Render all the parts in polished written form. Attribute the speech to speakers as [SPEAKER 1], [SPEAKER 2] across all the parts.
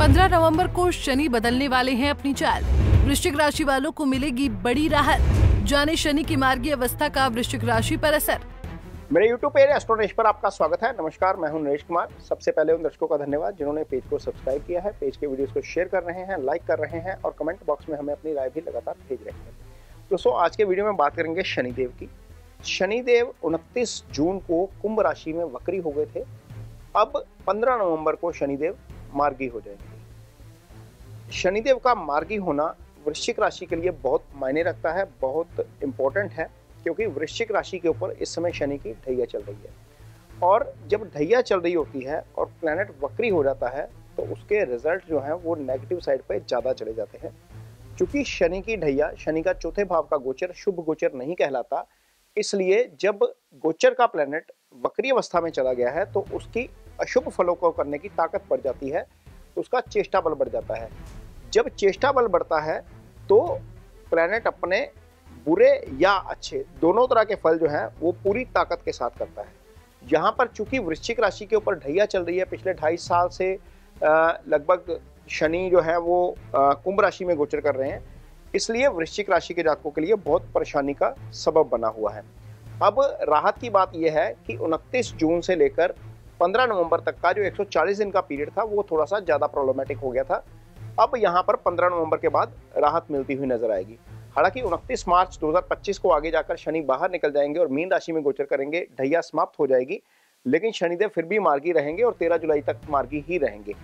[SPEAKER 1] 15 नवंबर को शनि बदलने वाले हैं अपनी चाल। वृश्चिक राशि वालों को मिलेगी बड़ी राहत। जाने शनि की मार्गी अवस्था का वृश्चिक राशि पर असर।
[SPEAKER 2] मेरे YouTube पेज एस्ट्रो नरेश पर आपका स्वागत है। नमस्कार, मैं हूं नरेश कुमार। सबसे पहले उन दर्शकों का धन्यवाद जिन्होंने पेज को सब्सक्राइब किया है, पेज के वीडियोस को शेयर कर रहे हैं, लाइक कर रहे हैं और कमेंट बॉक्स में हमें अपनी राय भी लगातार भेज रहे हैं। दोस्तों, आज के वीडियो में बात करेंगे शनिदेव की। शनिदेव 29 जून को कुंभ राशि में वक्री हो गए थे। अब 15 नवंबर को शनिदेव मार्गी हो जाएंगे। शनिदेव का मार्गी होना वृश्चिक राशि के लिए बहुत मायने रखता है, बहुत इंपॉर्टेंट है, क्योंकि वृश्चिक राशि के ऊपर इस समय शनि की ढैया चल रही है। और जब ढैया चल रही होती है और प्लैनेट वक्री हो जाता है तो उसके रिजल्ट जो हैं वो नेगेटिव साइड पे ज़्यादा चले जाते हैं। क्योंकि शनि की ढैया, शनि का चौथे भाव का गोचर शुभ गोचर नहीं कहलाता, इसलिए जब गोचर का प्लैनेट वक्री अवस्था में चला गया है तो उसकी अशुभ फलों को करने की ताकत बढ़ जाती है, तो उसका चेष्टा बल बढ़ जाता है। जब चेष्टा बल बढ़ता है तो प्लैनेट अपने बुरे या अच्छे दोनों तरह के फल जो हैं वो पूरी ताकत के साथ करता है। यहाँ पर चूंकि वृश्चिक राशि के ऊपर ढैया चल रही है, पिछले 2.5 साल से लगभग शनि जो है वो कुंभ राशि में गोचर कर रहे हैं, इसलिए वृश्चिक राशि के जातकों के लिए बहुत परेशानी का सबब बना हुआ है। अब राहत की बात यह है कि 29 जून से लेकर 15 नवंबर तक का जो 140 दिन का पीरियड था वो थोड़ा सा ज़्यादा प्रॉब्लमेटिक हो गया था। अब यहाँ पर 15 नवंबर के बाद राहत मिलती हुई नजर आएगी। हालांकि 29 मार्च 2025 को आगे जाकर शनि बाहर निकल जाएंगे और मीन राशि में गोचर करेंगे, ढैया समाप्त हो जाएगी, लेकिन शनिदेव फिर भी मार्गी रहेंगे और 13 जुलाई तक मार्गी ही रहेंगे।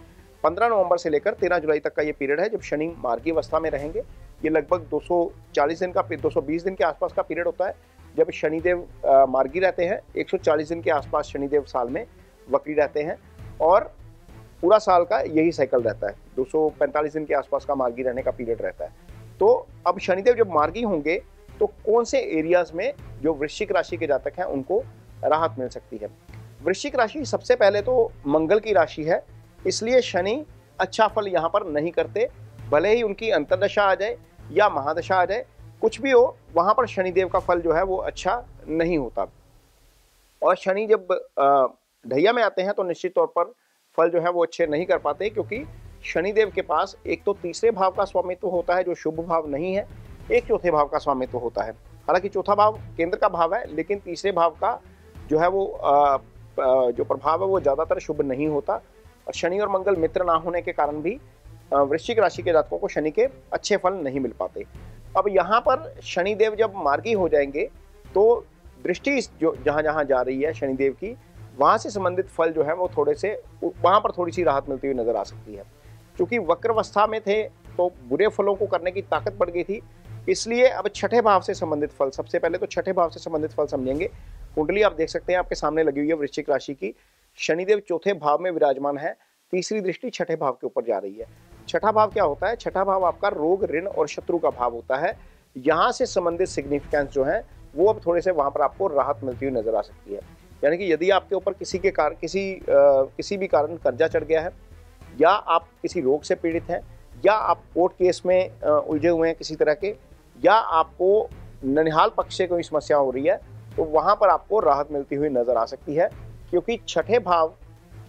[SPEAKER 2] 15 नवंबर से लेकर 13 जुलाई तक का ये पीरियड है जब शनि मार्गी अवस्था में रहेंगे। ये लगभग 240 दिन का 220 दिन के आसपास का पीरियड होता है जब शनिदेव मार्गी रहते हैं। 140 दिन के आसपास शनिदेव साल में वक्री रहते हैं और पूरा साल का यही साइकिल रहता है। 245 दिन के आसपास का मार्गी रहने का पीरियड रहता है। तो अब शनिदेव जब मार्गी होंगे तो कौन से एरियाज में जो वृश्चिक राशि के जातक हैं उनको राहत मिल सकती है। वृश्चिक राशि सबसे पहले तो मंगल की राशि है, इसलिए शनि अच्छा फल यहाँ पर नहीं करते। भले ही उनकी अंतर्दशा आ जाए या महादशा आ जाए, कुछ भी हो, वहाँ पर शनिदेव का फल जो है वो अच्छा नहीं होता। और शनि जब ढैया में आते हैं तो निश्चित तौर पर फल जो है वो अच्छे नहीं कर पाते, क्योंकि शनिदेव के पास एक तो तीसरे भाव का स्वामित्व होता है जो शुभ भाव नहीं है, एक चौथे भाव का स्वामित्व होता है। हालांकि चौथा भाव केंद्र का भाव है, लेकिन तीसरे भाव का जो है वो जो प्रभाव है वो ज़्यादातर शुभ नहीं होता। और शनि और मंगल मित्र ना होने के कारण भी वृश्चिक राशि के जातकों को शनि के अच्छे फल नहीं मिल पाते। अब यहाँ पर शनिदेव जब मार्गी हो जाएंगे तो दृष्टि जो जहाँ जहाँ जा रही है शनिदेव की, वहाँ से संबंधित फल जो है वो थोड़े से वहाँ पर थोड़ी सी राहत मिलती हुई नजर आ सकती है। क्योंकि वक्र अवस्था में थे तो बुरे फलों को करने की ताकत बढ़ गई थी, इसलिए अब छठे भाव से संबंधित फल, सबसे पहले तो छठे भाव से संबंधित फल समझेंगे। कुंडली आप देख सकते हैं, आपके सामने लगी हुई है वृश्चिक राशि की। शनिदेव चौथे भाव में विराजमान है, तीसरी दृष्टि छठे भाव के ऊपर जा रही है। छठा भाव क्या होता है? छठा भाव आपका रोग, ऋण और शत्रु का भाव होता है। यहाँ से संबंधित सिग्निफिकेंस जो है वो अब थोड़े से वहां पर आपको राहत मिलती हुई नजर आ सकती है। यानी कि यदि आपके ऊपर किसी भी कारण कर्जा चढ़ गया है, या आप किसी रोग से पीड़ित हैं, या आप कोर्ट केस में उलझे हुए हैं किसी तरह के, या आपको ननिहाल पक्ष से कोई समस्या हो रही है, तो वहां पर आपको राहत मिलती हुई नजर आ सकती है। क्योंकि छठे भाव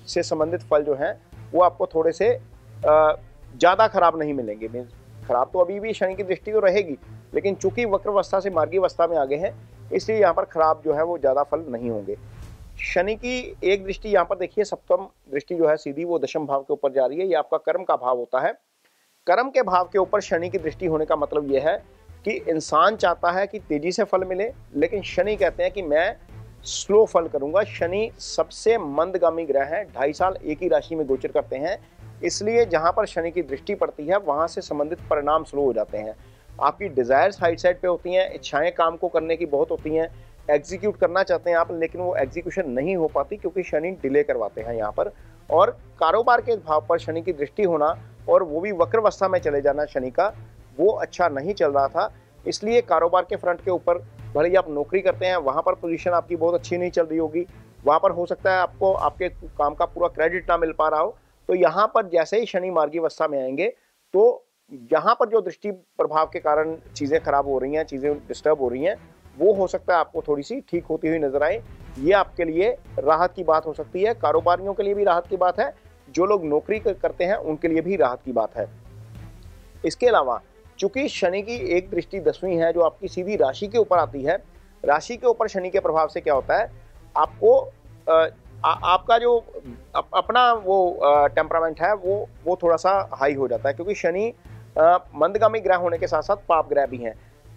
[SPEAKER 2] से संबंधित फल जो हैं वो आपको थोड़े से ज़्यादा खराब नहीं मिलेंगे। मीन्स खराब तो अभी भी शनि की दृष्टि तो रहेगी, लेकिन चूंकि वक्र अवस्था से मार्गी अवस्था में आ गए हैं, इसलिए यहाँ पर खराब जो है वो ज़्यादा फल नहीं होंगे। शनि की एक दृष्टि यहाँ पर देखिए, सप्तम दृष्टि जो है सीधी वो दशम भाव के ऊपर जा रही है। ये आपका कर्म का भाव होता है। कर्म के भाव के ऊपर शनि की दृष्टि होने का मतलब यह है कि इंसान चाहता है कि तेजी से फल मिले, लेकिन शनि कहते हैं कि मैं स्लो फल करूंगा। शनि सबसे मंदगामी ग्रह है, 2.5 साल एक ही राशि में गोचर करते हैं, इसलिए जहां पर शनि की दृष्टि पड़ती है वहां से संबंधित परिणाम स्लो हो जाते हैं। आपकी डिजायर्स हाइट साइड पे होती हैं, इच्छाएं काम को करने की बहुत होती हैं, एग्जीक्यूट करना चाहते हैं आप, लेकिन वो एग्जीक्यूशन नहीं हो पाती क्योंकि शनि डिले करवाते हैं यहाँ पर। और कारोबार के भाव पर शनि की दृष्टि होना और वो भी वक्र अवस्था में चले जाना शनि का, वो अच्छा नहीं चल रहा था। इसलिए कारोबार के फ्रंट के ऊपर भले ही आप नौकरी करते हैं, वहाँ पर पोजीशन आपकी बहुत अच्छी नहीं चल रही होगी, वहाँ पर हो सकता है आपको आपके काम का पूरा क्रेडिट ना मिल पा रहा हो। तो यहाँ पर जैसे ही शनि मार्गी अवस्था में आएंगे तो यहाँ पर जो दृष्टि प्रभाव के कारण चीज़ें खराब हो रही हैं, चीज़ें डिस्टर्ब हो रही हैं, वो हो सकता है आपको थोड़ी सी ठीक होती हुई नजर आए। ये आपके लिए राहत की बात हो सकती है, कारोबारियों के लिए भी राहत की बात है, जो लोग नौकरी करते हैं उनके लिए भी राहत की बात है। इसके अलावा चूंकि शनि की एक दृष्टि 10वीं है जो आपकी सीधी राशि के ऊपर आती है, राशि के ऊपर शनि के प्रभाव से क्या होता है, आपको आपका जो अपना वो टेम्परामेंट है वो थोड़ा सा हाई हो जाता है, क्योंकि शनि मंदगामी ग्रह होने के साथ साथ पाप ग्रह भी हैं,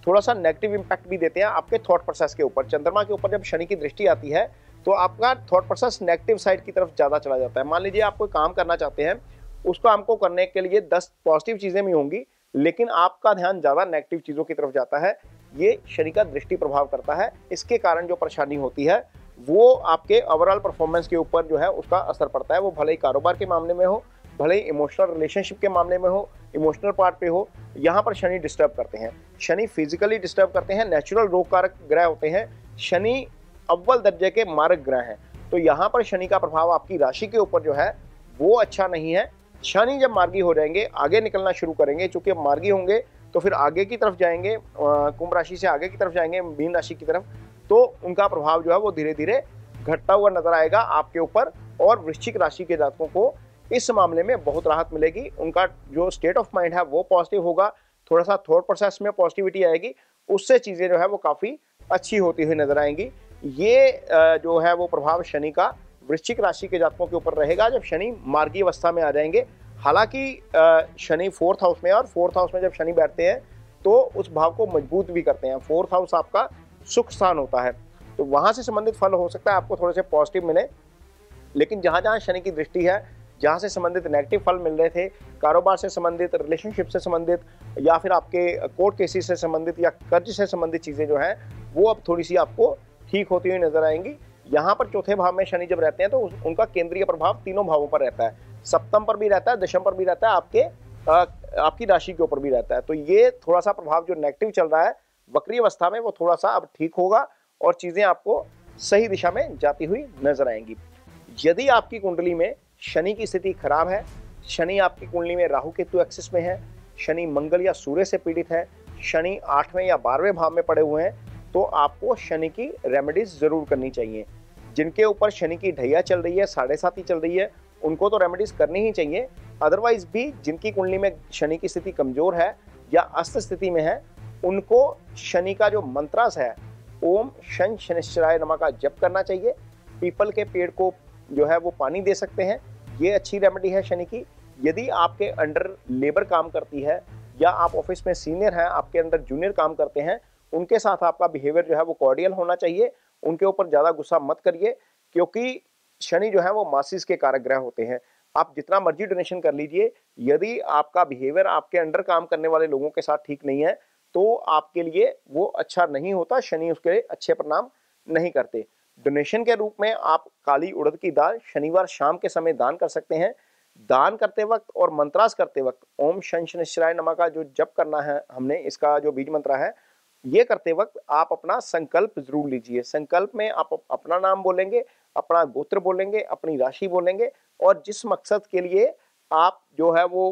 [SPEAKER 2] थोड़ा सा नेगेटिव इंपैक्ट भी देते हैं आपके थॉट प्रोसेस के ऊपर। चंद्रमा के ऊपर जब शनि की दृष्टि आती है तो आपका थॉट प्रोसेस नेगेटिव साइड की तरफ ज़्यादा चला जाता है। मान लीजिए आप कोई काम करना चाहते हैं, उसको हमको करने के लिए 10 पॉजिटिव चीज़ें भी होंगी, लेकिन आपका ध्यान ज़्यादा नेगेटिव चीज़ों की तरफ जाता है। ये शनि का दृष्टि प्रभाव करता है। इसके कारण जो परेशानी होती है वो आपके ओवरऑल परफॉर्मेंस के ऊपर जो है उसका असर पड़ता है। वो भले ही कारोबार के मामले में हो, भले ही इमोशनल रिलेशनशिप के मामले में हो, इमोशनल पार्ट पे हो, यहाँ पर शनि डिस्टर्ब करते हैं। शनि फिजिकली डिस्टर्ब करते हैं, नेचुरल रोग कारक ग्रह होते हैं। शनि अव्वल दर्जे के मारक ग्रह हैं, तो यहाँ पर शनि का प्रभाव आपकी राशि के ऊपर जो है वो अच्छा नहीं है। शनि जब मार्गी हो जाएंगे, आगे निकलना शुरू करेंगे, चूंकि मार्गी होंगे तो फिर आगे की तरफ जाएंगे, कुंभ राशि से आगे की तरफ जाएंगे मीन राशि की तरफ, तो उनका प्रभाव जो है वो धीरे धीरे घटता हुआ नजर आएगा आपके ऊपर। और वृश्चिक राशि के जातकों को इस मामले में बहुत राहत मिलेगी। उनका जो स्टेट ऑफ माइंड है वो पॉजिटिव होगा, थोड़ा सा थॉट प्रोसेस में पॉजिटिविटी आएगी, उससे चीजें जो है वो काफी अच्छी होती हुई नजर आएंगी। ये जो है वो प्रभाव शनि का वृश्चिक राशि के जातकों के ऊपर रहेगा जब शनि मार्गी अवस्था में आ जाएंगे। हालांकि शनि 4th हाउस में, और 4th हाउस में जब शनि बैठते हैं तो उस भाव को मजबूत भी करते हैं। 4th हाउस आपका सुख स्थान होता है, तो वहां से संबंधित फल हो सकता है आपको थोड़े से पॉजिटिव मिले। लेकिन जहां जहां शनि की दृष्टि है, जहां से संबंधित नेगेटिव फल मिल रहे थे, कारोबार से संबंधित, रिलेशनशिप से संबंधित, या फिर आपके कोर्ट केसेस से संबंधित या कर्ज से संबंधित चीजें जो हैं वो अब थोड़ी सी आपको ठीक होती हुई नजर आएंगी। यहाँ पर चौथे भाव में शनि जब रहते हैं तो उनका केंद्रीय प्रभाव तीनों भावों पर रहता है, सप्तम पर भी रहता है, दशम पर भी रहता है, आपकी राशि के ऊपर भी रहता है। तो ये थोड़ा सा प्रभाव जो नेगेटिव चल रहा है वक्री अवस्था में वो थोड़ा सा अब ठीक होगा और चीजें आपको सही दिशा में जाती हुई नजर आएंगी। यदि आपकी कुंडली में शनि की स्थिति खराब है, शनि आपकी कुंडली में राहु केतु एक्सिस में है, शनि मंगल या सूर्य से पीड़ित है, शनि 8वें या 12वें भाव में पड़े हुए हैं, तो आपको शनि की रेमेडीज जरूर करनी चाहिए। जिनके ऊपर शनि की ढैया चल रही है, 7.5 चल रही है, उनको तो रेमेडीज करनी ही चाहिए। अदरवाइज भी जिनकी कुंडली में शनि की स्थिति कमजोर है या अस्त स्थिति में है, उनको शनि का जो मंत्रास है ओम शन शनिश्चराय नमः का जप करना चाहिए। पीपल के पेड़ को जो है वो पानी दे सकते हैं, ये अच्छी रेमेडी है शनि की। यदि आपके अंडर लेबर काम करती है या आप ऑफिस में सीनियर हैं, आपके अंदर जूनियर काम करते हैं, उनके साथ आपका बिहेवियर जो है वो कॉर्डियल होना चाहिए। उनके ऊपर ज़्यादा गुस्सा मत करिए, क्योंकि शनि जो है वो मासिस के कारक ग्रह होते हैं। आप जितना मर्जी डोनेशन कर लीजिए, यदि आपका बिहेवियर आपके अंडर काम करने वाले लोगों के साथ ठीक नहीं है तो आपके लिए वो अच्छा नहीं होता, शनि उसके लिए अच्छे परिणाम नहीं करते। डोनेशन के रूप में आप काली उड़द की दाल शनिवार शाम के समय दान कर सकते हैं। दान करते वक्त और मंत्रास करते वक्त ओम शन शनिश्चराय नमः का जो जप करना है हमने, इसका जो बीज मंत्र है, ये करते वक्त आप अपना संकल्प जरूर लीजिए। संकल्प में आप अपना नाम बोलेंगे, अपना गोत्र बोलेंगे, अपनी राशि बोलेंगे, और जिस मकसद के लिए आप जो है वो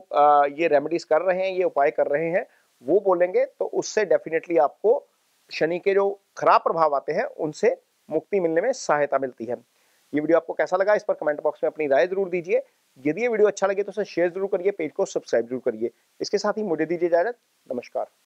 [SPEAKER 2] ये रेमेडीज कर रहे हैं, ये उपाय कर रहे हैं, वो बोलेंगे, तो उससे डेफिनेटली आपको शनि के जो खराब प्रभाव आते हैं उनसे मुक्ति मिलने में सहायता मिलती है। ये वीडियो आपको कैसा लगा, इस पर कमेंट बॉक्स में अपनी राय जरूर दीजिए। यदि ये वीडियो अच्छा लगे तो उसे शेयर जरूर करिए, पेज को सब्सक्राइब जरूर करिए। इसके साथ ही मुझे दीजिए इजाजत। नमस्कार।